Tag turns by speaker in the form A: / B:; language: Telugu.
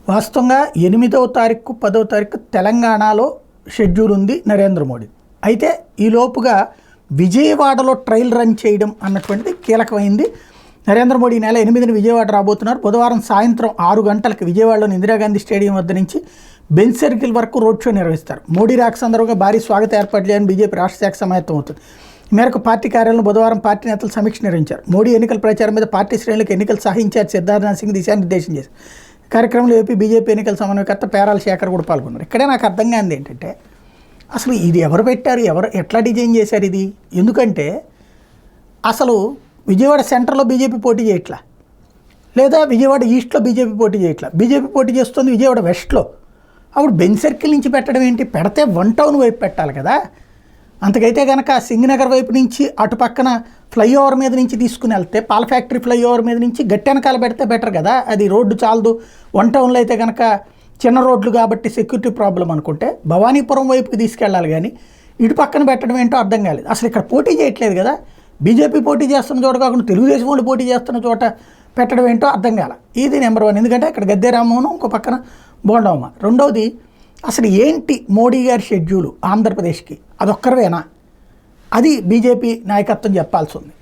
A: వాస్తవంగా 8వ తారీఖు 10వ తారీఖు తెలంగాణలో షెడ్యూల్ ఉంది నరేంద్ర మోడీ. అయితే ఈలోపుగా విజయవాడలో ట్రయల్ రన్ చేయడం అన్నటువంటిది కీలకమైంది. నరేంద్ర మోడీ నెల 8న విజయవాడ రాబోతున్నారు. బుధవారం సాయంత్రం 6 గంటలకు విజయవాడలోని ఇందిరాగాంధీ స్టేడియం వద్ద నుంచి బెంచ్ సర్కిల్ వరకు రోడ్ షో నిర్వహిస్తారు. మోడీ రాక సందర్భంగా భారీ స్వాగత ఏర్పాట్లు చేయాలని బీజేపీ రాష్ట్ర శాఖ సమాయత్తం అవుతుంది. ఈ మేరకు పార్టీ కార్యాలయంలో బుధవారం పార్టీ నేతలు సమీక్ష నిర్వహించారు. మోడీ ఎన్నికల ప్రచారం మీద పార్టీ శ్రేణులకు ఎన్నికల సహ ఇన్ఛార్జ్ సిద్ధార్థనాథ్ సింగ్ దిశానిర్దేశం చేశారు. కార్యక్రమంలో ఏపీ బీజేపీ ఎన్నికల సమన్వయకర్త పేరాల శేఖర్ కూడా పాల్గొన్నారు. ఇక్కడే నాకు అర్థం కానిది ఏంటంటే అసలు ఇది ఎవరు పెట్టారు, ఎట్లా డిజైన్ చేశారు ఇది? ఎందుకంటే అసలు విజయవాడ సెంటర్లో బీజేపీ పోటీ చేయట్లా, లేదా విజయవాడ ఈస్ట్లో బీజేపీ పోటీ చేయట్లా. బీజేపీ పోటీ చేస్తుంది విజయవాడ వెస్ట్లో. అప్పుడు బెంచ్ సర్కిల్ నుంచి పెట్టడం ఏంటి? పెడితే వన్ టౌన్ వైపు పెట్టాలి కదా. అంతకైతే కనుక సింగనగర్ వైపు నుంచి అటు పక్కన ఫ్లైఓవర్ మీద నుంచి తీసుకుని వెళ్తే పాల ఫ్యాక్టరీ ఫ్లైఓవర్ మీద నుంచి గట్టెనకాల పెడితే బెటర్ కదా. అది రోడ్డు చాలదు. వన్ టౌన్లో అయితే కనుక చిన్న రోడ్లు కాబట్టి సెక్యూరిటీ ప్రాబ్లం అనుకుంటే భవానీపురం వైపుకి తీసుకెళ్ళాలి, కానీ ఇటు పక్కన పెట్టడం ఏంటో అర్థం కాలేదు. అసలు ఇక్కడ పోటీ చేయట్లేదు కదా. బీజేపీ పోటీ చేస్తున్న చోట కాకుండా తెలుగుదేశం వాళ్ళు పోటీ చేస్తున్న చోట పెట్టడం ఏంటో అర్థం కాల. ఇది నెంబర్ 1. ఎందుకంటే ఇక్కడ గద్దె రామ్మోహన్, ఇంకో పక్కన బోండమ్మ. రెండవది, అసలు ఏంటి మోడీ గారి షెడ్యూలు ఆంధ్రప్రదేశ్కి? అదొక్కరవేనా? అది బీజేపీ నాయకత్వం చెప్పాల్సి ఉంది.